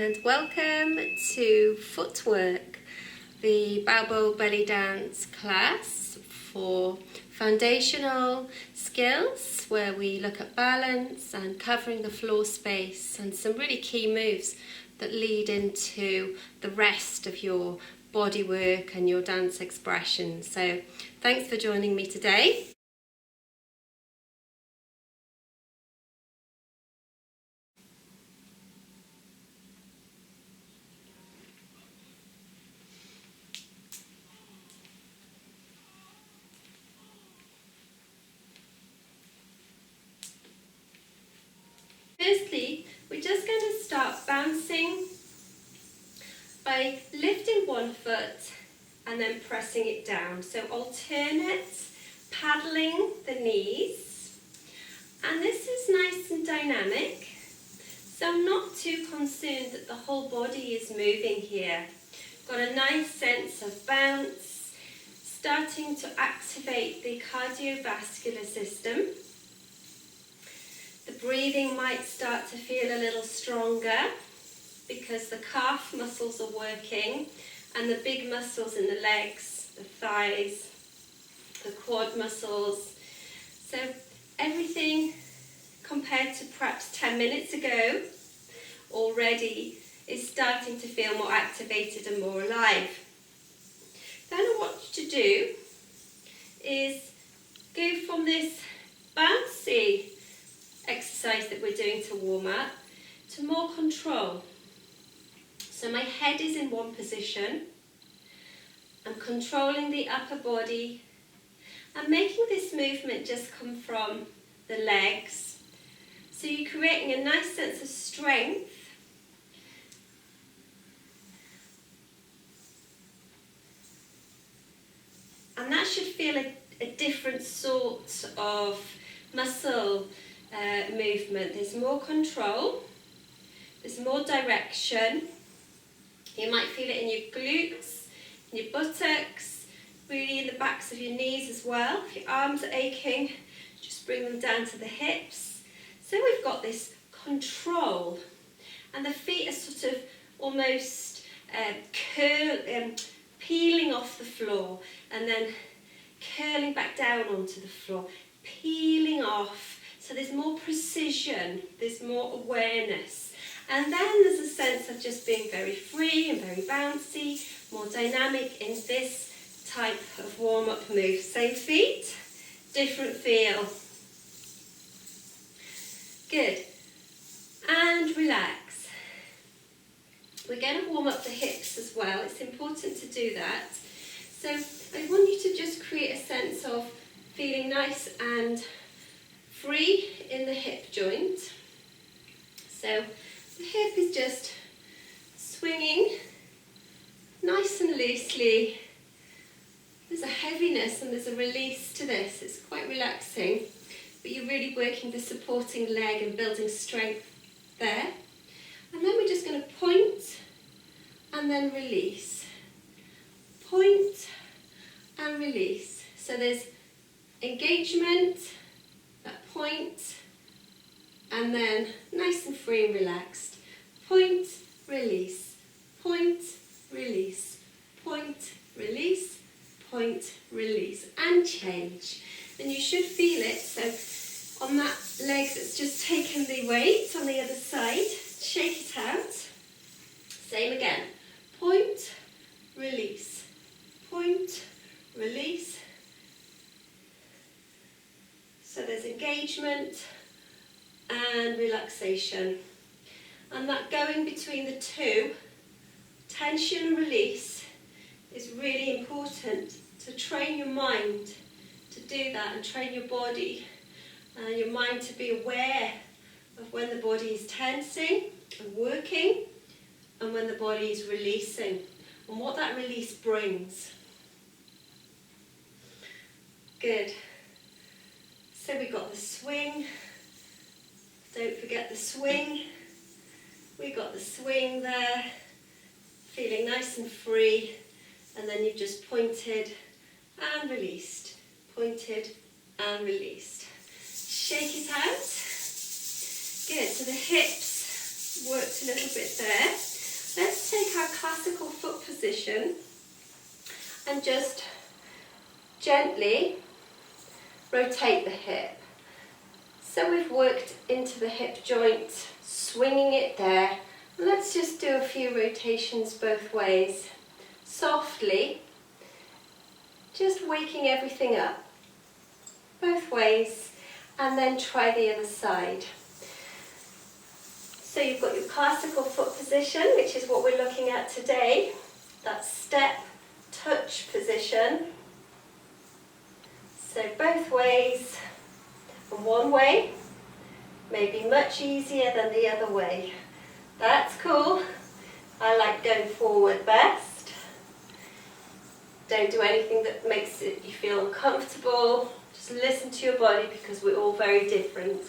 and welcome to Footwork, the Baubo belly dance class for foundational skills where we look at balance and covering the floor space and some really key moves that lead into the rest of your body work and your dance expression. So thanks for joining me today. Firstly, we're just going to start bouncing by lifting one foot and then pressing it down. So alternate paddling the knees. And this is nice and dynamic. So I'm not too concerned that the whole body is moving here. Got a nice sense of bounce, starting to activate the cardiovascular system. The breathing might start to feel a little stronger because the calf muscles are working and the big muscles in the legs, the thighs, the quad muscles. So everything compared to perhaps 10 minutes ago already is starting to feel more activated and more alive. Then I want you to do is go from this bouncy exercise that we're doing to warm up to more control. So my head is in one position. I'm controlling the upper body. I'm making this movement just come from the legs. So you're creating a nice sense of strength. And that should feel a different sort of muscle movement. There's more control, there's more direction. You might feel it in your glutes, in your buttocks, really in the backs of your knees as well. If your arms are aching, just bring them down to the hips. So we've got this control, and the feet are sort of almost peeling off the floor and then curling back down onto the floor, peeling off. So there's more precision, there's more awareness. And then there's a sense of just being very free and very bouncy, more dynamic in this type of warm-up move. Same feet, different feel. Good. And relax. We're going to warm up the hips as well. It's important to do that. So I want you to just create a sense of feeling nice and free in the hip joint. So the hip is just swinging nice and loosely. There's a heaviness and there's a release to this. It's quite relaxing, but you're really working the supporting leg and building strength there. And then we're just going to point and then release. Point and release. So there's engagement, that point, and then nice and free and relaxed. Point, release, point, release, point, release, point, release, and change. And you should feel it. So on that leg that's just taken the weight on the other side, shake it out. Same again. Point, release, point, release. So there's engagement and relaxation. And that going between the two, tension and release, is really important to train your mind to do that and train your body and your mind to be aware of when the body is tensing and working and when the body is releasing and what that release brings. Good. So we got the swing. Don't forget the swing. We got the swing there, feeling nice and free, and then you've just pointed and released, pointed and released. Shake it out. Good, so the hips worked a little bit there. take our classical foot position and just gently rotate the hip. So we've worked into the hip joint, swinging it there. Let's just do a few rotations both ways. Softly, just waking everything up, both ways, and then try the other side. So you've got your classical foot position, which is what we're looking at today, that step touch position. So both ways, and one way may be much easier than the other way. That's cool. I like going forward best. Don't do anything that makes you feel uncomfortable. Just listen to your body because we're all very different.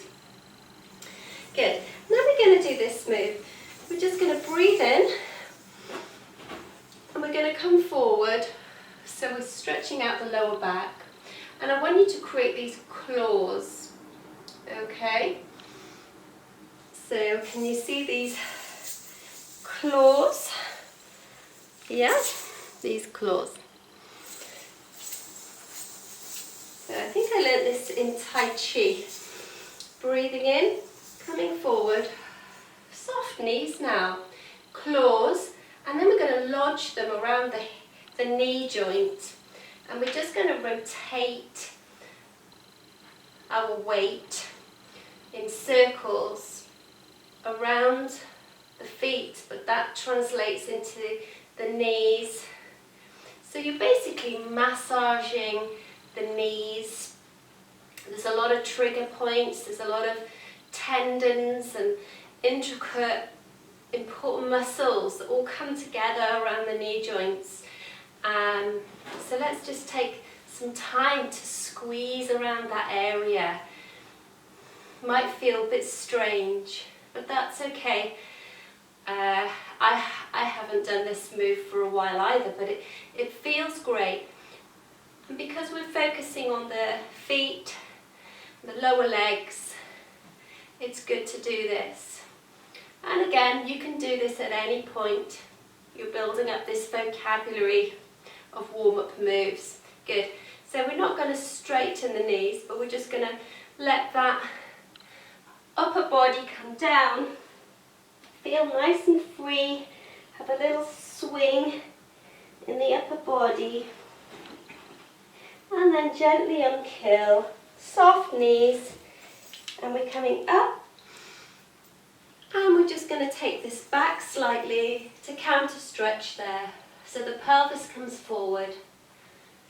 Good. Now we're going to do this move. We're just going to breathe in and we're going to come forward. So we're stretching out the lower back. And I want you to create these claws. Okay? So can you see these claws? Yeah? These claws. So I think I learned this in Tai Chi. Breathing in, coming forward, soft knees now, claws, and then we're going to lodge them around the knee joint, and we're just going to rotate our weight in circles around the feet, but that translates into the knees. So you're basically massaging the knees. There's a lot of trigger points, there's a lot of tendons and intricate important muscles that all come together around the knee joints. So let's just take some time to squeeze around that area. Might feel a bit strange, but that's okay. I haven't done this move for a while either, but it feels great. And because we're focusing on the feet, the lower legs, it's good to do this. And again, you can do this at any point. You're building up this vocabulary of warm-up moves. Good. So we're not going to straighten the knees, but we're just going to let that upper body come down. Feel nice and free. Have a little swing in the upper body. And then gently uncurl. Soft knees. And we're coming up. And we're just going to take this back slightly to counter stretch there. So the pelvis comes forward.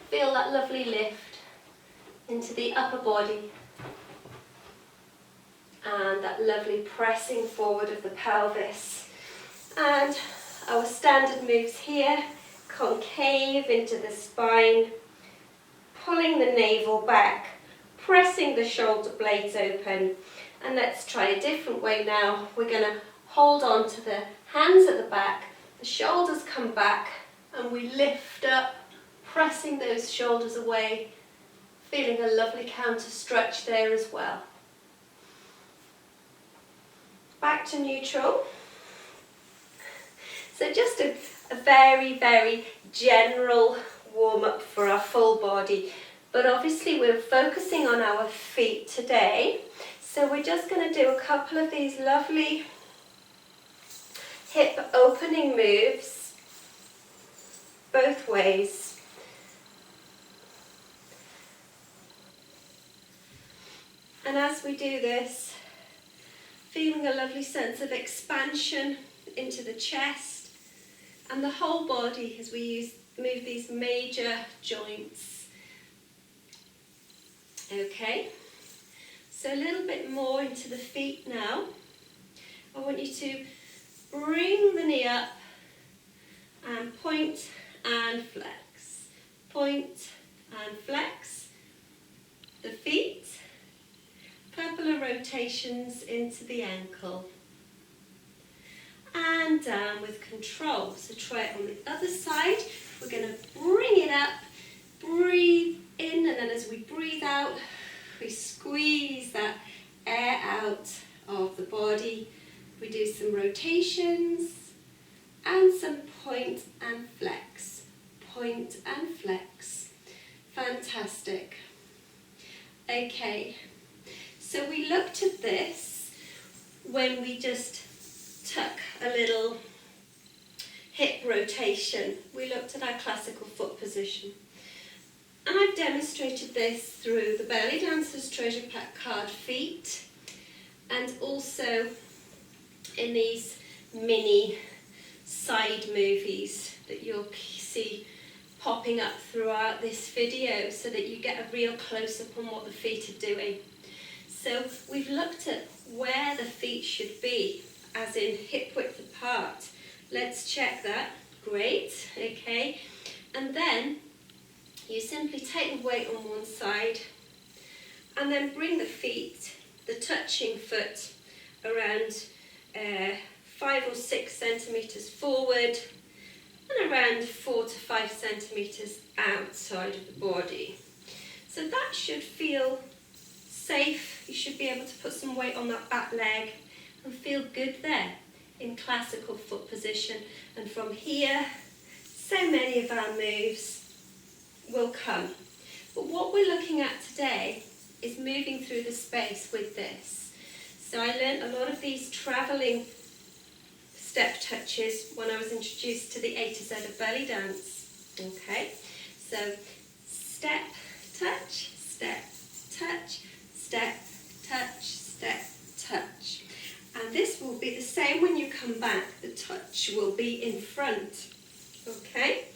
Feel that lovely lift into the upper body. And that lovely pressing forward of the pelvis. And our standard moves here. Concave into the spine. Pulling the navel back. Pressing the shoulder blades open. And let's try a different way now. We're going to hold on to the hands at the back. The shoulders come back. And we lift up. Pressing those shoulders away. Feeling a lovely counter stretch there as well. Back to neutral. So just a very, very general warm-up for our full body. But obviously we're focusing on our feet today. So we're just going to do a couple of these lovely hip opening moves, both ways. And as we do this, feeling a lovely sense of expansion into the chest and the whole body as we move these major joints. Okay, so a little bit more into the feet now. I want you to bring the knee up and point and flex. Point and flex the feet. Couple of rotations into the ankle. And down with control. So try it on the other side. We're going to bring it up, breathe in, and then as we breathe out, we squeeze that air out of the body. We do some rotations and some point and flex. Point and flex. Fantastic. Okay, so we looked at this when we just took a little hip rotation. We looked at our classical foot position. And I've demonstrated this through the Belly Dancers Treasure Pack card feet, and also in these mini side movies that you'll see popping up throughout this video so that you get a real close-up on what the feet are doing. So we've looked at where the feet should be, as in hip width apart. Let's check that. Great, okay. And then you simply take the weight on one side and then bring the feet, the touching foot, around 5 or 6 centimetres forward and around 4 to 5 centimetres outside of the body. So that should feel safe. You should be able to put some weight on that back leg and feel good there in classical foot position. And from here, so many of our moves will come. But what we're looking at today is moving through the space with this. So I learned a lot of these travelling step touches when I was introduced to the A to Z of belly dance. Okay, so step, touch, step, touch, step, touch, step, touch. And this will be the same when you come back. The touch will be in front. Okay,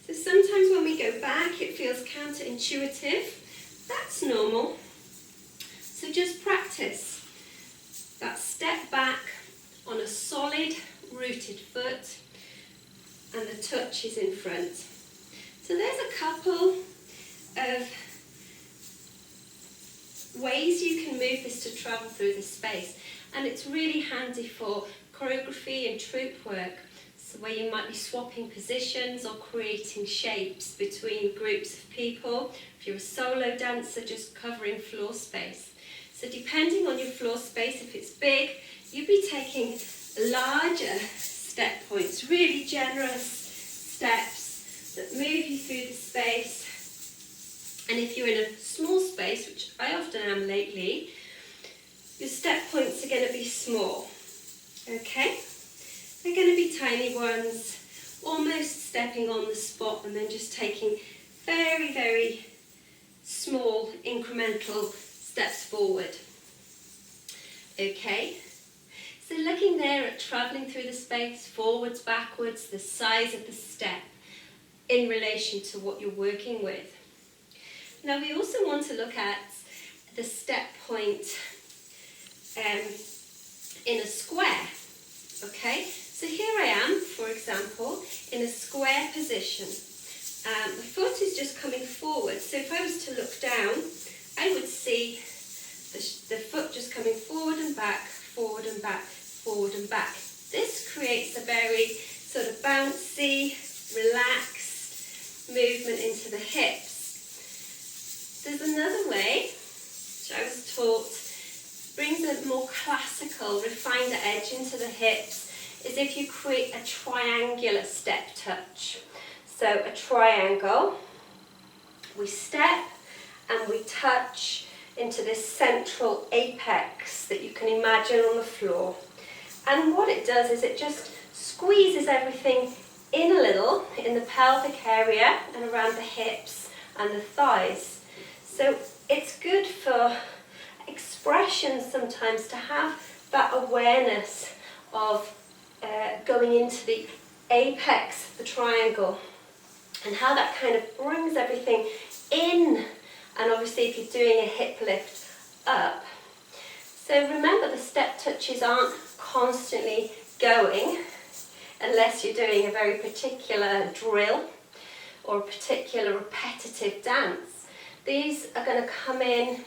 so sometimes when we go back it feels counterintuitive. That's normal. So just practice that step back on a solid rooted foot and the touch is in front. So there's a couple of ways you can move this to travel through the space, and it's really handy for choreography and troupe work, so where you might be swapping positions or creating shapes between groups of people. If you're a solo dancer, just covering floor space. So depending on your floor space, if it's big, you'd be taking larger step points, really generous steps that move you through the space. And if you're in a small space, which I often am lately, your step points are going to be small. Okay? They're going to be tiny ones, almost stepping on the spot and then just taking very, very small incremental steps forward. Okay? So looking there at travelling through the space, forwards, backwards, the size of the step in relation to what you're working with. Now we also want to look at the step point in a square. Okay, so here I am, for example, in a square position. The foot is just coming forward, so if I was to look down, I would see the foot just coming forward and back, forward and back, forward and back. This creates a very sort of bouncy, relaxed movement into the hips. There's another way, which I was taught, brings a more classical, refined edge into the hips, is if you create a triangular step touch. So a triangle, we step and we touch into this central apex that you can imagine on the floor. And what it does is it just squeezes everything in a little, in the pelvic area and around the hips and the thighs. So it's good for expression sometimes to have that awareness of going into the apex of the triangle and how that kind of brings everything in, and obviously if you're doing a hip lift up. So remember, the step touches aren't constantly going unless you're doing a very particular drill or a particular repetitive dance. These are going to come in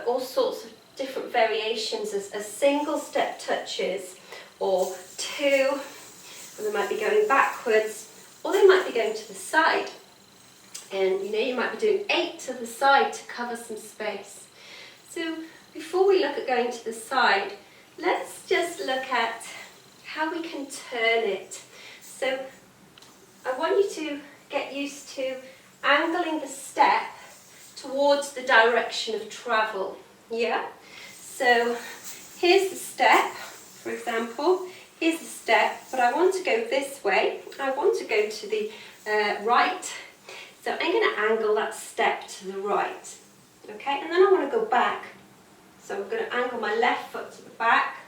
all sorts of different variations as single step touches, or two, and they might be going backwards, or they might be going to the side. And you might be doing 8 to the side to cover some space. So before we look at going to the side, let's just look at how we can can turn it. So I want you to get used to angling the step towards the direction of travel. Yeah? So here's the step, for example. Here's the step, but I want to go this way. I want to go to the right. So I'm going to angle that step to the right. Okay, and then I want to go back. So I'm going to angle my left foot to the back.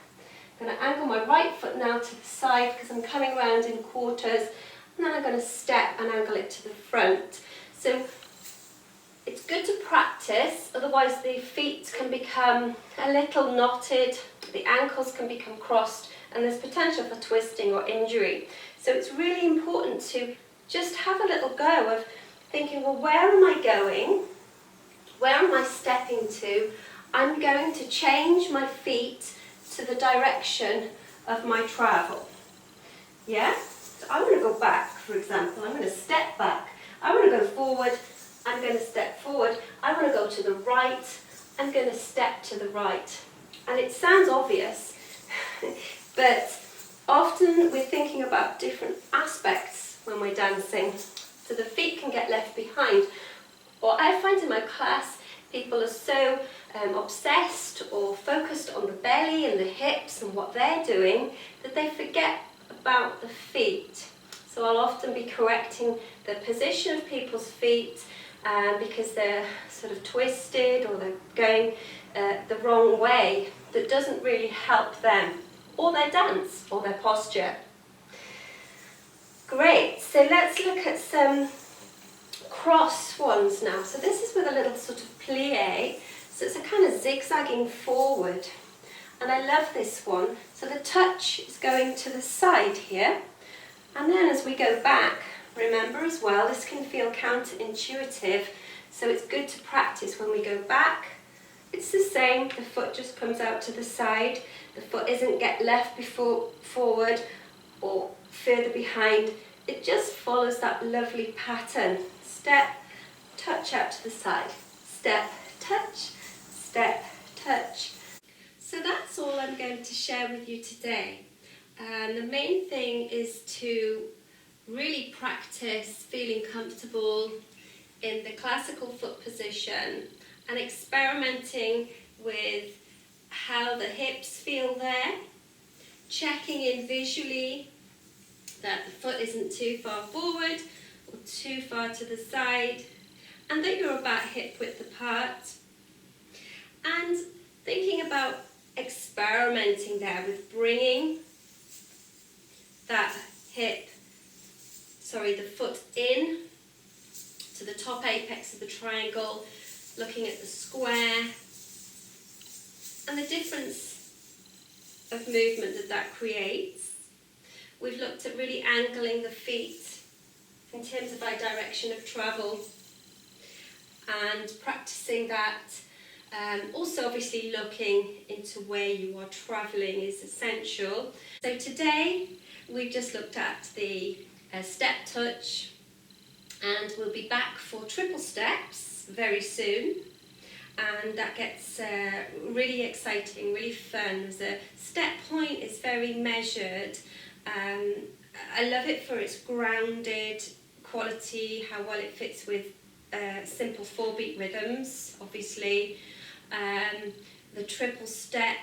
I'm going to angle my right foot now to the side because I'm coming around in quarters. And then I'm going to step and angle it to the front. So it's good to practice, otherwise the feet can become a little knotted, the ankles can become crossed, and there's potential for twisting or injury. So it's really important to just have a little go of thinking, well, where am I going? Where am I stepping to? I'm going to change my feet to the direction of my travel. Yeah? So I want to go back, for example. I'm going to step back. I want to go forward. I'm going to step forward. I want to go to the right. I'm going to step to the right. And it sounds obvious, but often we're thinking about different aspects when we're dancing. So the feet can get left behind. Or I find in my class, people are so obsessed or focused on the belly and the hips and what they're doing that they forget about the feet. So I'll often be correcting the position of people's feet because they're sort of twisted or they're going the wrong way. That doesn't really help them or their dance or their posture. Great, so let's look at some cross ones now. So this is with a little sort of plie, so it's a kind of zigzagging forward, and I love this one. So the touch is going to the side here, and then as we go back, remember as well, this can feel counterintuitive, so it's good to practice when we go back. It's the same, the foot just comes out to the side, the foot isn't get left before forward or further behind, it just follows that lovely pattern. Step, touch out to the side, step, touch, step, touch. So that's all I'm going to share with you today. And the main thing is to really practice feeling comfortable in the classical foot position and experimenting with how the hips feel there, checking in visually that the foot isn't too far forward or too far to the side, and that you're about hip width apart, and thinking about experimenting there with bringing that the foot in to the top apex of the triangle, looking at the square, and the difference of movement that creates. We've looked at really angling the feet in terms of our direction of travel and practicing that. Also obviously looking into where you are travelling is essential. So today we've just looked at the step touch, and we'll be back for triple steps very soon, and that gets really exciting, really fun. The step point is very measured. I love it for its grounded quality, how well it fits with simple 4-beat rhythms, obviously. The triple step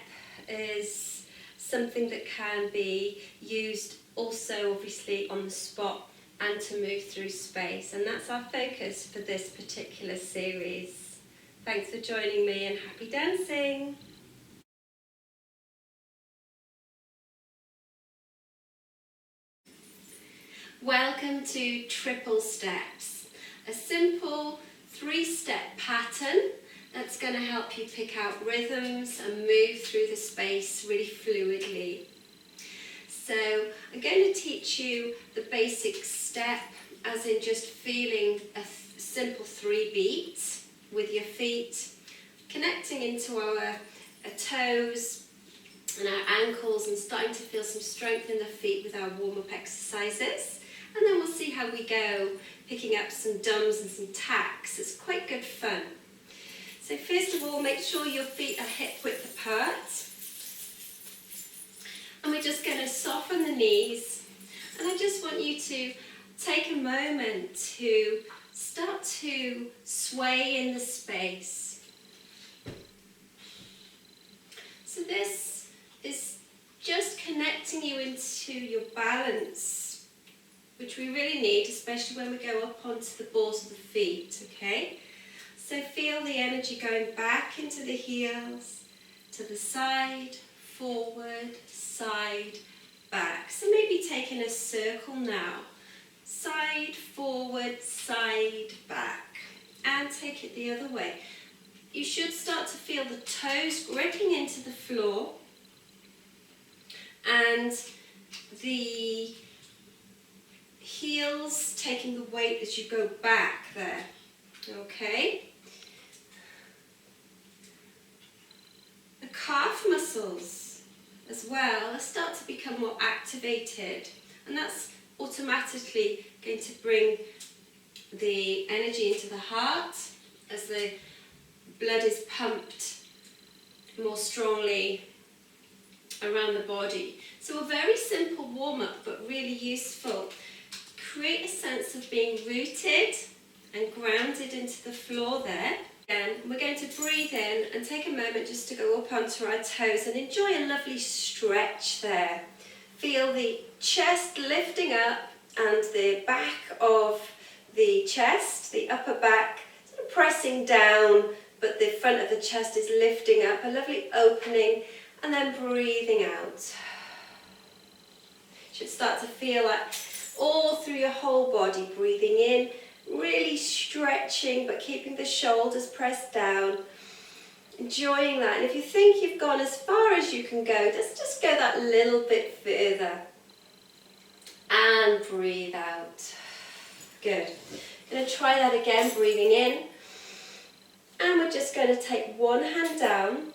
is something that can be used also obviously on the spot and to move through space, and that's our focus for this particular series. Thanks for joining me and happy dancing! Welcome to triple steps, a simple 3-step pattern that's going to help you pick out rhythms and move through the space really fluidly. So I'm going to teach you the basic step, as in just feeling a simple 3 beats with your feet, connecting into our toes and our ankles and starting to feel some strength in the feet with our warm-up exercises. And then we'll see how we go, picking up some dums and some tacks. It's quite good fun. So first of all, make sure your feet are hip width apart. And we're just going to soften the knees, and I just want you to take a moment to start to sway in the space. So this is just connecting you into your balance, which we really need, especially when we go up onto the balls of the feet, okay? So feel the energy going back into the heels, to the side, forward, side, back. So maybe taking a circle now. Side, forward, side, back. And take it the other way. You should start to feel the toes gripping into the floor and the heels taking the weight as you go back there. Okay? The calf muscles as well start to become more activated, and that's automatically going to bring the energy into the heart as the blood is pumped more strongly around the body. So a very simple warm-up, but really useful. Create a sense of being rooted and grounded into the floor there. And we're going to breathe in and take a moment just to go up onto our toes and enjoy a lovely stretch there. Feel the chest lifting up and the back of the chest, the upper back, sort of pressing down, but the front of the chest is lifting up, a lovely opening, and then breathing out. You should start to feel that all through your whole body, breathing in, really stretching, but keeping the shoulders pressed down, enjoying that. And if you think you've gone as far as you can go, just go that little bit further. And breathe out. Good. Going to try that again, breathing in. And we're just going to take one hand down.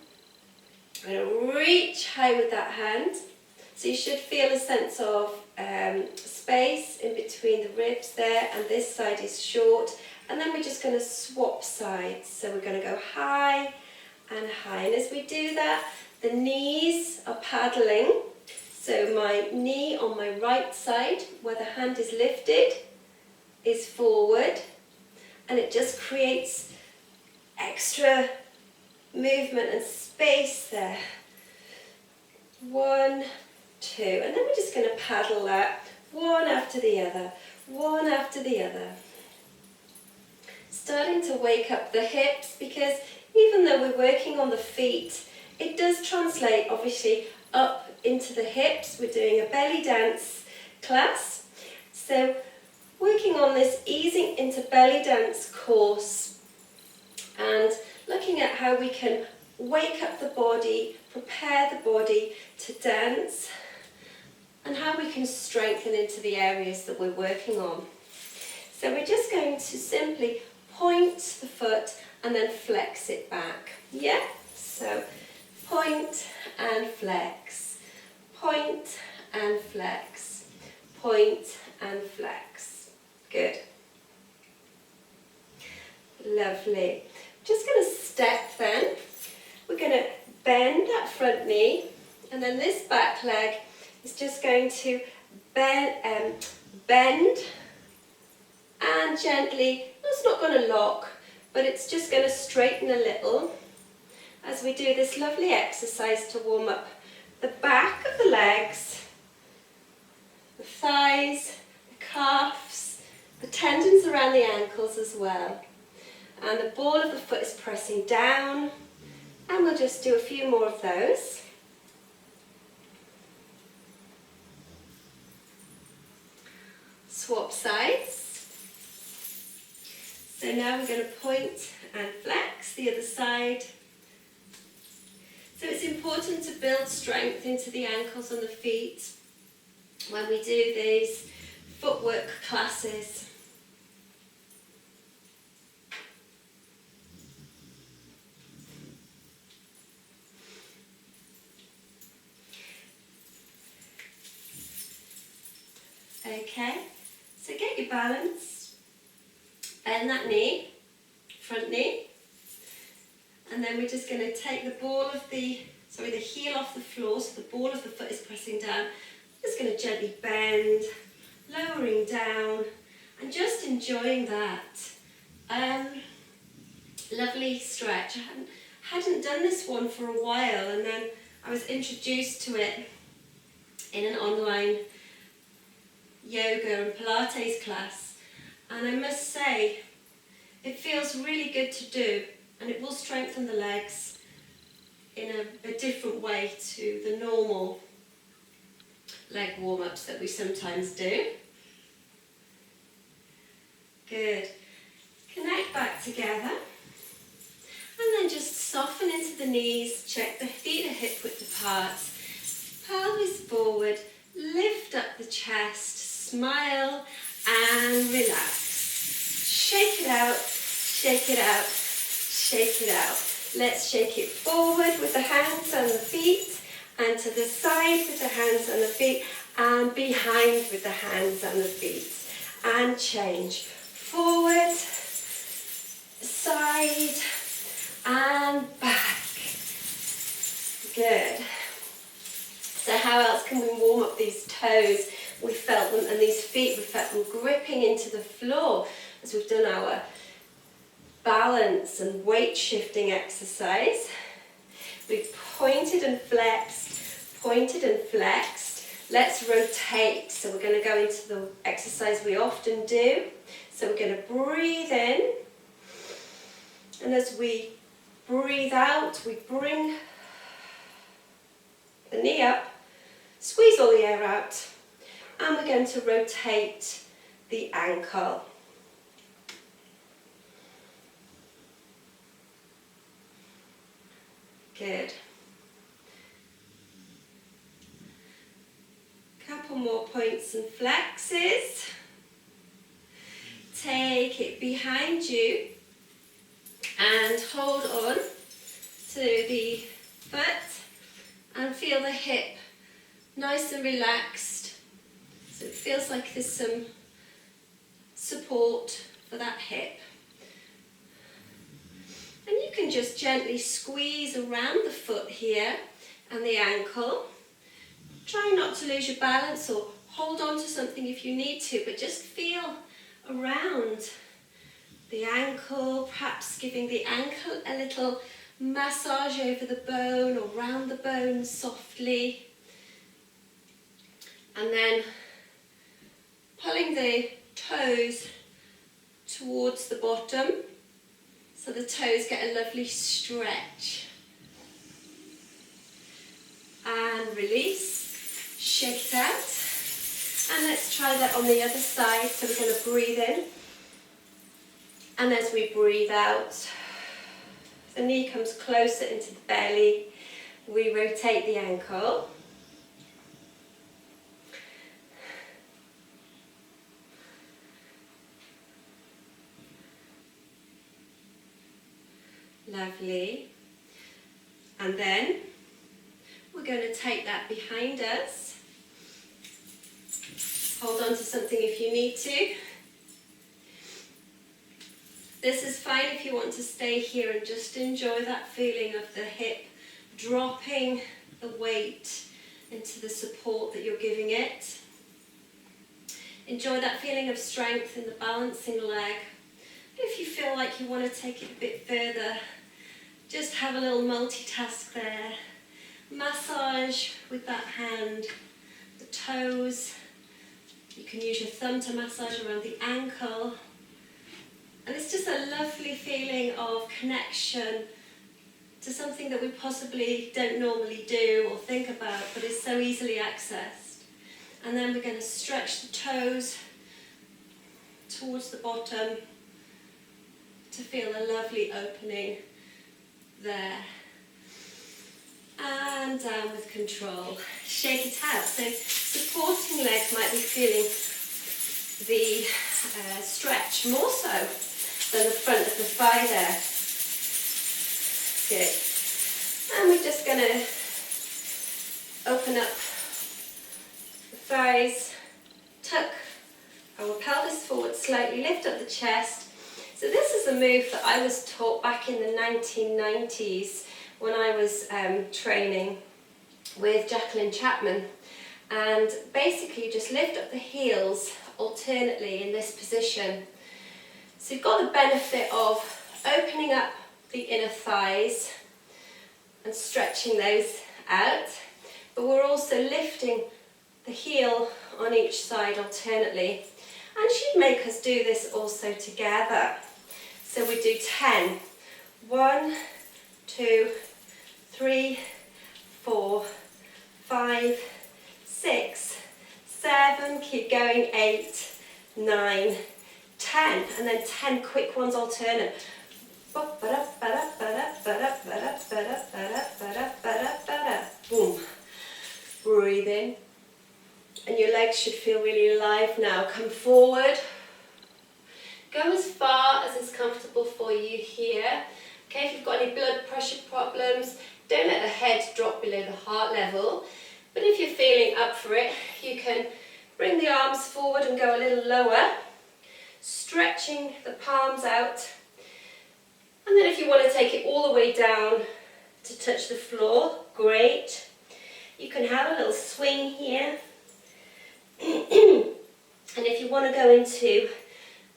We're going to reach high with that hand. So you should feel a sense of space in between the ribs there, and this side is short. And then we're just going to swap sides. So we're going to go high and high. And as we do that, the knees are paddling. So my knee on my right side, where the hand is lifted, is forward. And it just creates extra movement and space there. 1, 2, and then we're just going to paddle that one after the other, one after the other. Starting to wake up the hips, because even though we're working on the feet, it does translate obviously up into the hips. We're doing a belly dance class, so working on this easing into belly dance course and looking at how we can wake up the body, prepare the body to dance, and how we can strengthen into the areas that we're working on. So we're just going to simply point the foot and then flex it back. Yeah? So point and flex, point and flex, point and flex. Good. Lovely. Just going to step then. We're going to bend that front knee, and then this back leg is just going to bend and gently, it's not going to lock, but it's just going to straighten a little as we do this lovely exercise to warm up the back of the legs, the thighs, the calves, the tendons around the ankles as well. And the ball of the foot is pressing down, and we'll just do a few more of those. Swap sides. So now we're going to point and flex the other side. So it's important to build strength into the ankles and the feet when we do these footwork classes. Okay, so get your balance, bend that knee, front knee, and then we're just going to take the ball of the heel off the floor, so the ball of the foot is pressing down, Just going to gently bend, lowering down, and just enjoying that. Lovely stretch. I hadn't done this one for a while, and then I was introduced to it in an online yoga and Pilates class, and I must say it feels really good to do, and it will strengthen the legs in a different way to the normal leg warm-ups that we sometimes do. Good. Connect back together, and then just soften into the knees. Check the feet are hip width apart. Pelvis forward. Lift up the chest. Smile and relax. Shake it out. Shake it out. Shake it out. Let's shake it forward with the hands and the feet, and to the side with the hands and the feet, and behind with the hands and the feet. And change. Forward, side, and back. Good. So how else can we warm up these toes? We felt them, and these feet, we felt them gripping into the floor as we've done our balance and weight shifting exercise. We've pointed and flexed, pointed and flexed. Let's rotate. So we're going to go into the exercise we often do. So we're going to breathe in, and as we breathe out, we bring the knee up, squeeze all the air out, and we're going to rotate the ankle. Good. Couple more points and flexes. Take it behind you and hold on to the foot and feel the hip nice and relaxed. So it feels like there's some support for that hip. And you can just gently squeeze around the foot here and the ankle. Try not to lose your balance or hold on to something if you need to, but just feel around the ankle, perhaps giving the ankle a little massage over the bone or round the bone softly. And then pulling the toes towards the bottom so the toes get a lovely stretch. And release, shake it out. And let's try that on the other side. So we're going to breathe in. And as we breathe out, the knee comes closer into the belly. We rotate the ankle. Lovely. And then we're going to take that behind us. Hold on to something if you need to. This is fine if you want to stay here and just enjoy that feeling of the hip dropping the weight into the support that you're giving it. Enjoy that feeling of strength in the balancing leg. If you feel like you want to take it a bit further, just have a little multitask there. Massage with that hand, the toes. You can use your thumb to massage around the ankle. And it's just a lovely feeling of connection to something that we possibly don't normally do or think about, but is so easily accessed. And then we're going to stretch the toes towards the bottom to feel a lovely opening there. And down with control. Shake it out. So supporting legs might be feeling the stretch more so than the front of the thigh there. Good. And we're just going to open up the thighs, tuck our pelvis forward slightly, lift up the chest. So this is a move that I was taught back in the 1990s when I was training with Jacqueline Chapman, And basically just lift up the heels alternately in this position. So you've got the benefit of opening up the inner thighs and stretching those out, but we're also lifting the heel on each side alternately. And she'd make us do this also together. So we do 10. 1, 2, 3, 4, 5, 6, 7, keep going, 8, 9, 10, and then 10 quick ones alternate. Boom. Breathe in. And your legs should feel really alive now. Come forward. Go as far as is comfortable for you here. Okay, if you've got any blood pressure problems, don't let the head drop below the heart level. But if you're feeling up for it, you can bring the arms forward and go a little lower, stretching the palms out. And then if you want to take it all the way down to touch the floor, great. You can have a little swing here. And if you want to go into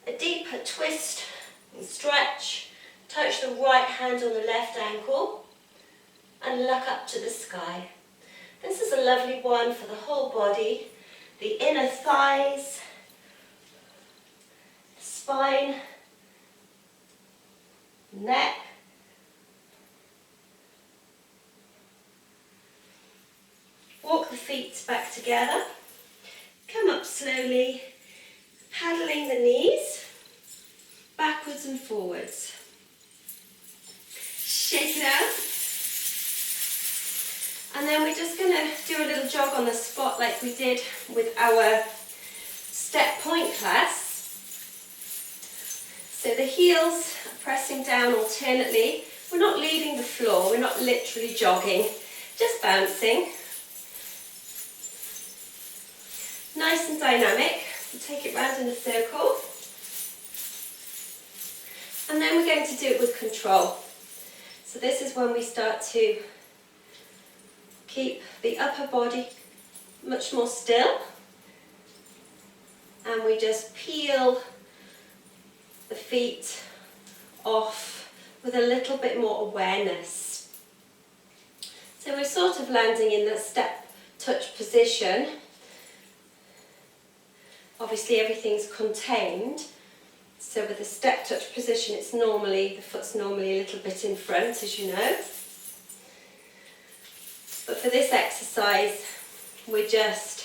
a deeper twist and stretch, touch the right hand on the left ankle and look up to the sky. This is a lovely one for the whole body, the inner thighs, spine, neck. Walk the feet back together. Come up slowly, paddling the knees backwards and forwards. Shake it out. And then we're just going to do a little jog on the spot like we did with our step point class. So the heels are pressing down alternately. We're not leaving the floor, we're not literally jogging, just bouncing. Nice and dynamic. We'll take it round in a circle. And then we're going to do it with control. So this is when we start to keep the upper body much more still. And we just peel the feet off with a little bit more awareness. So we're sort of landing in that step touch position. Obviously everything's contained, so with a step touch position the foot's normally a little bit in front, as you know. But for this exercise, we're just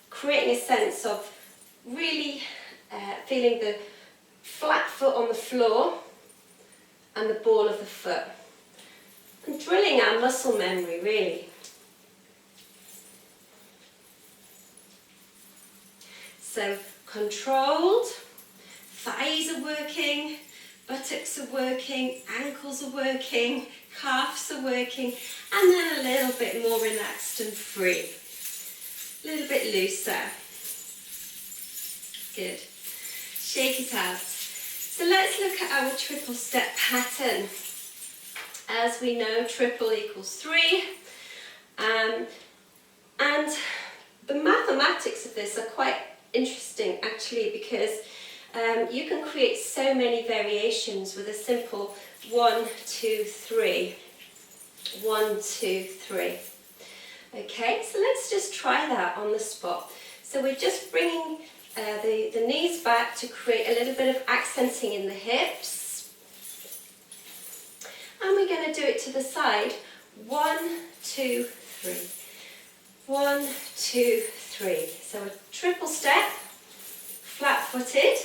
creating a sense of really feeling the flat foot on the floor and the ball of the foot. And drilling our muscle memory, really. So controlled, thighs are working, buttocks are working, ankles are working, calves are working, and then a little bit more relaxed and free. A little bit looser. Good. Shake it out. So let's look at our triple step pattern. As we know, triple equals 3. And the mathematics of this are quite interesting actually, because you can create so many variations with a simple 1, 2, 3. 1, 2, 3. Okay, so let's just try that on the spot. So we're just bringing the knees back to create a little bit of accenting in the hips. And we're going to do it to the side. 1, 2, 3. 1, 2, 3. So a triple step, flat-footed,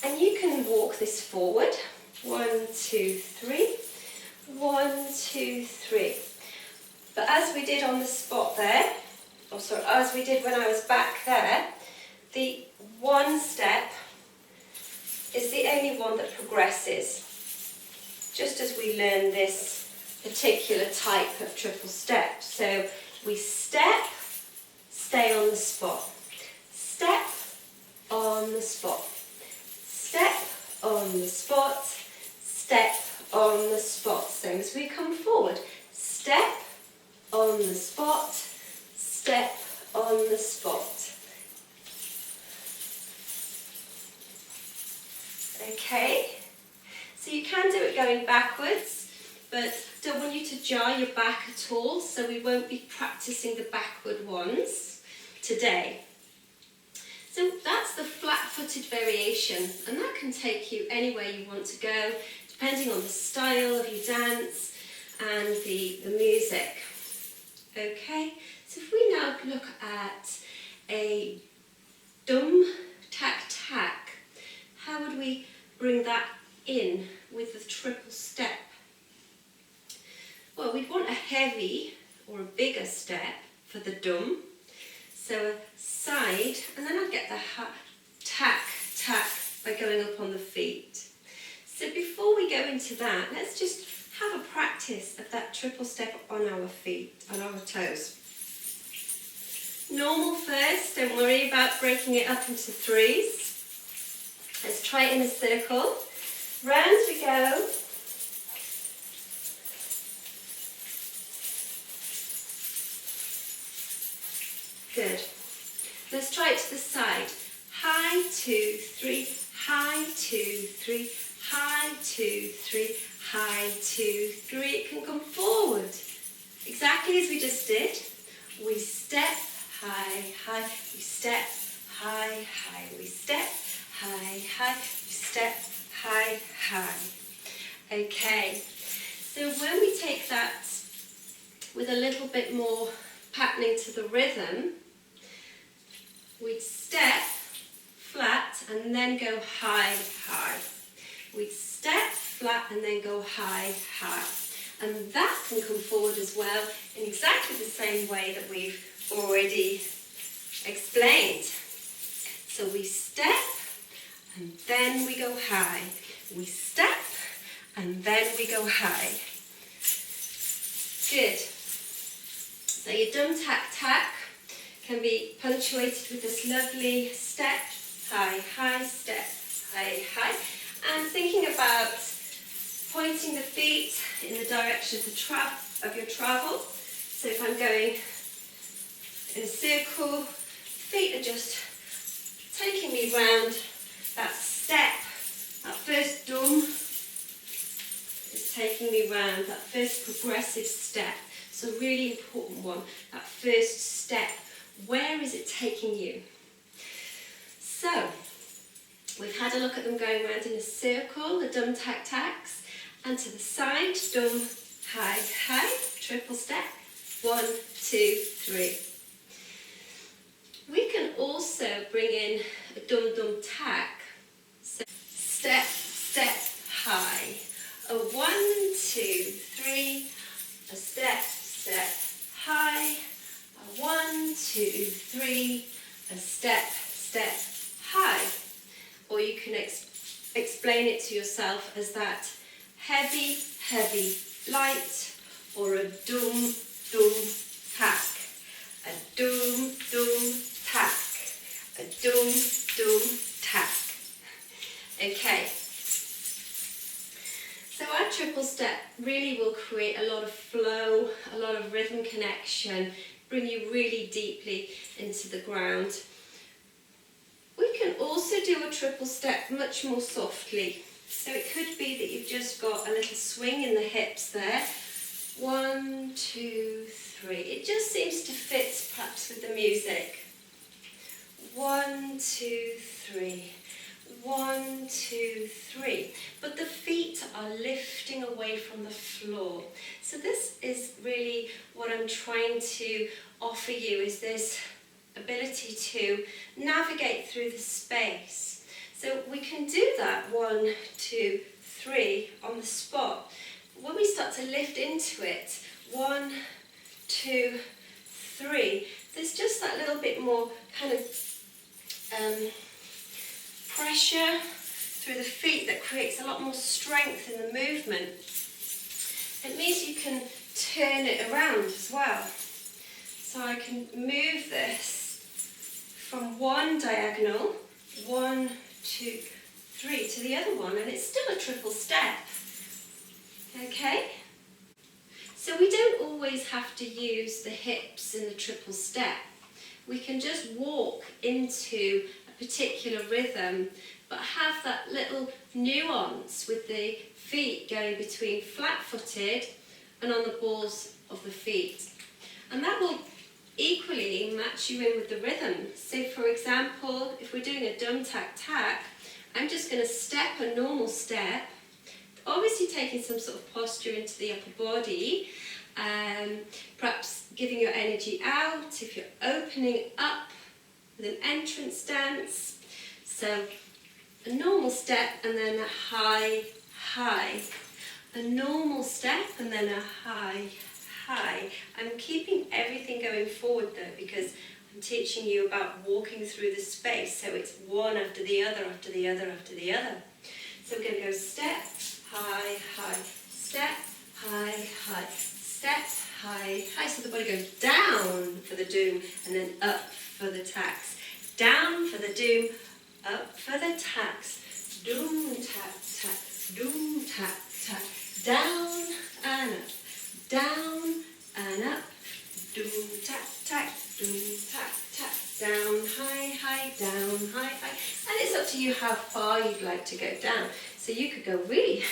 and you can walk this forward. 1, 2, 3. 1, 2, 3. But as we did on the spot there, as we did when I was back there, the one step is the only one that progresses, just as we learn this particular type of triple step. So we step, stay on the spot. Step, on the spot. Step, on the spot. Step, on the spot. So as we come forward, step, on the spot. step on the spot. Okay, so you can do it going backwards, but don't want you to jar your back at all, so we won't be practicing the backward ones today. So that's the flat-footed variation, and that can take you anywhere you want to go, depending on the style of your dance and the music. Okay, so if we now look at a dum tack tack, how would we bring that in with the triple step? Well, we'd want a heavy or a bigger step for the dum. So a side, and then I'd get the tack, tack by going up on the feet. So before we go into that, let's just have a practice of that triple step on our feet, on our toes. Normal first, don't worry about breaking it up into threes. Let's try it in a circle. Round we go. Good. Let's try it to the side. High, 2, 3, high, 2, 3, high, 2, 3, high, 2, 3. It can come forward. Exactly as we just did. We step, high, high, we step, high, high, we step, high, high, we step, high, high. Okay, so when we take that with a little bit more patterning to the rhythm, we'd step flat and then go high, high. We'd step flat and then go high, high. And that can come forward as well in exactly the same way that we've already explained. So we step and then we go high. We step and then we go high. Good. So your dum tack tack can be punctuated with this lovely step, high, high, step, high, high. And thinking about pointing the feet in the direction of your travel. So if I'm going in a circle, feet are just taking me round that step. That first dum is taking me round, that first progressive step. So really important one, that first step. Where is it taking you? So, we've had a look at them going around in a circle, the dum tack tacks, and to the side, dum, high, high, triple step, 1, 2, 3. We can also bring in a dum dum tack. So, step, step, high, a 1, 2, 3, a step, step, high, a 1, 2, 3, a step, step, high. Or you can explain it to yourself as that heavy, heavy, light, or a dum, dum, tack. A dum, dum, tack. A dum, dum, tack. Okay. So our triple step really will create a lot of flow, a lot of rhythm connection, bring you really deeply into the ground. We can also do a triple step much more softly. So it could be that you've just got a little swing in the hips there. 1, 2, 3. It just seems to fit perhaps with the music. 1, 2, 3. 1, 2, 3. But the feet are lifting away from the floor. So this is really what I'm trying to offer you, is this ability to navigate through the space. So we can do that 1, 2, 3 on the spot. When we start to lift into it, 1, 2, 3, there's just that little bit more kind of pressure through the feet that creates a lot more strength in the movement. It means you can turn it around as well. So I can move this from one diagonal, 1, 2, 3, to the other one, and it's still a triple step. Okay? So we don't always have to use the hips in the triple step. We can just walk into a particular rhythm, but have that little nuance with the feet going between flat-footed and on the balls of the feet. And that will equally match you in with the rhythm. So for example, if we're doing a dum tack tack, I'm just going to step a normal step, obviously taking some sort of posture into the upper body, perhaps giving your energy out if you're opening up with an entrance dance. So a normal step and then a high, high. A normal step and then a high, high. I'm keeping everything going forward though, because I'm teaching you about walking through the space, so it's one after the other, after the other, after the other. So we're going to go step, high, high, step, high, high, step, high, high. So the body goes down for the doom and then up for the tacks. Down for the doom, up for the tacks. Doom, tack, tack, doom, tack, tack. Down and up, down and up. Doom, tack, tack, doom, tack, tack. Down, high, high, down, high, high. And it's up to you how far you'd like to go down. So you could go really,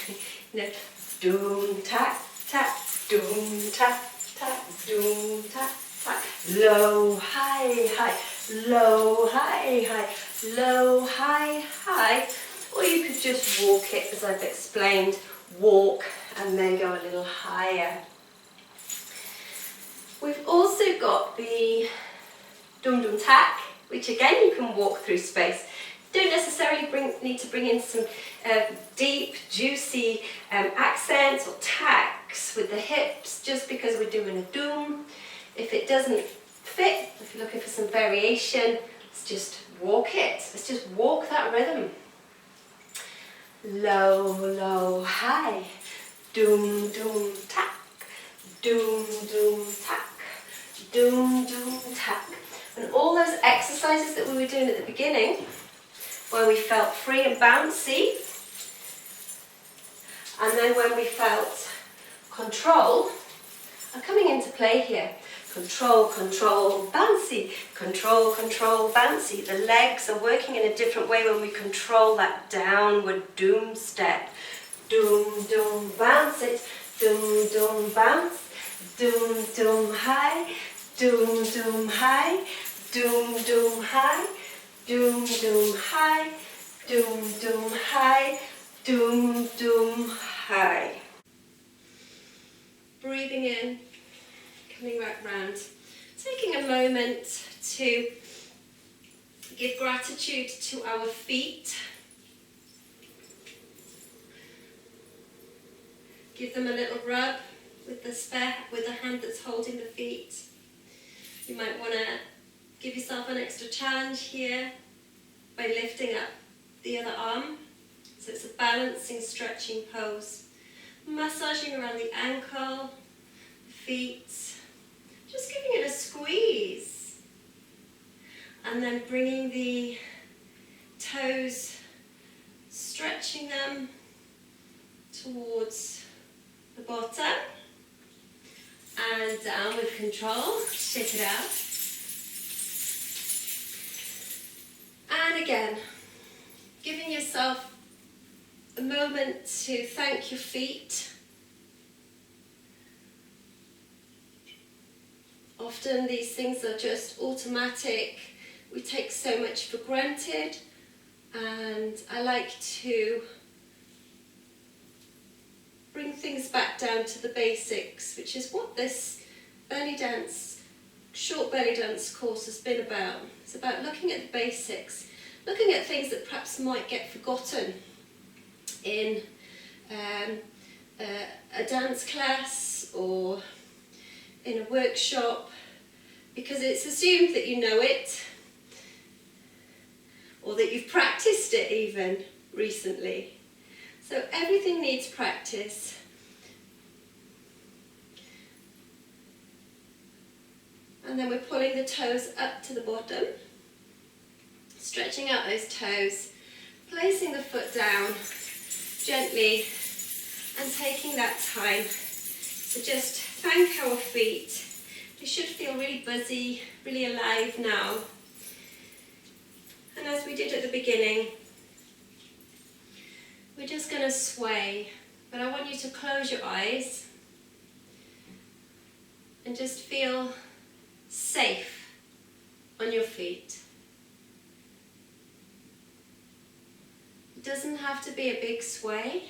doom, tack, tack, doom, tack, tack, doom, tack, tack. Low, high, high, low, high, high, low, high, high. Or you could just walk it as I've explained. Walk and then go a little higher. We've also got the dum dum tack, which again you can walk through space. Don't necessarily need to bring in some deep, juicy accents or tacks with the hips just because we're doing a doom. If it doesn't fit, if you're looking for some variation, let's just walk it. Let's just walk that rhythm. Low, low, high, doom, doom, tack, doom, doom, tack, doom, doom, tack. And all those exercises that we were doing at the beginning, where we felt free and bouncy, and then when we felt control, are coming into play here. Control, control, bouncy, control, control, bouncy. The legs are working in a different way when we control that downward doom step. Doom, doom, bounce it. Doom, doom, bounce. Doom, doom, high. Doom, doom, high. Doom, doom, high. Doom, doom, high. Doom, doom, high. Doom, doom, high. Breathing in. Coming right round, taking a moment to give gratitude to our feet. Give them a little rub with the hand that's holding the feet. You might want to give yourself an extra challenge here by lifting up the other arm. So it's a balancing, stretching pose. Massaging around the ankle, the feet. Just giving it a squeeze and then bringing the toes, stretching them towards the bottom and down with control. Shake it out. And again, giving yourself a moment to thank your feet. Often these things are just automatic. We take so much for granted, and I like to bring things back down to the basics, which is what this belly dance, short belly dance course has been about. It's about looking at the basics, looking at things that perhaps might get forgotten in a dance class or in a workshop, because it's assumed that you know it or that you've practiced it even recently. So everything needs practice. And then we're pulling the toes up to the bottom, stretching out those toes, placing the foot down gently and taking that time to just thank our feet. They should feel really buzzy, really alive now. And as we did at the beginning, we're just going to sway, but I want you to close your eyes and just feel safe on your feet. It doesn't have to be a big sway.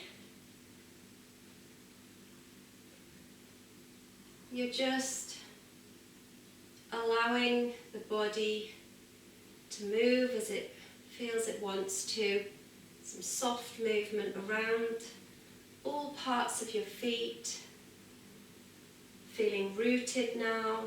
You're just allowing the body to move as it feels it wants to. Some soft movement around all parts of your feet. Feeling rooted now.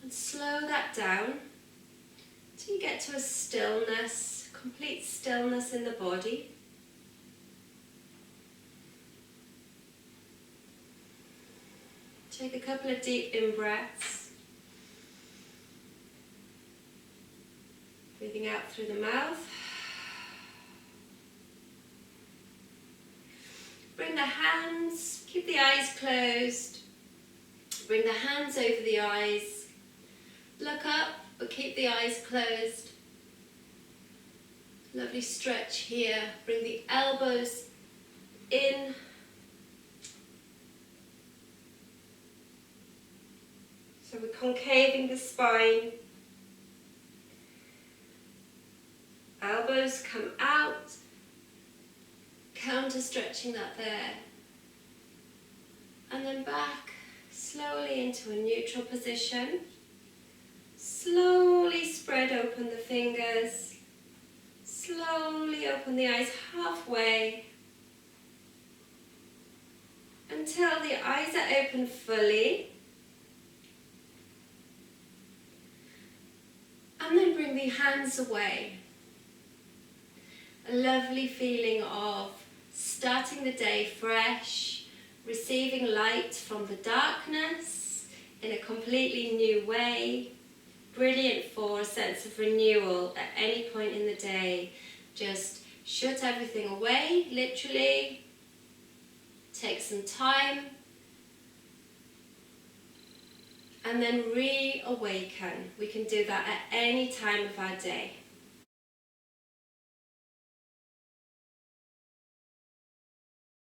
And slow that down till you get to a stillness, complete stillness in the body. Take a couple of deep in-breaths. Breathing out through the mouth. Bring the hands, keep the eyes closed. Bring the hands over the eyes. Look up, but keep the eyes closed. Lovely stretch here. Bring the elbows in. So we're concaving the spine. Elbows come out. Counter stretching that there. And then back slowly into a neutral position. Slowly spread open the fingers. Slowly open the eyes halfway. Until the eyes are open fully. And then bring the hands away. A lovely feeling of starting the day fresh, receiving light from the darkness in a completely new way. Brilliant for a sense of renewal at any point in the day. Just shut everything away, literally. Take some time. And then reawaken. We can do that at any time of our day.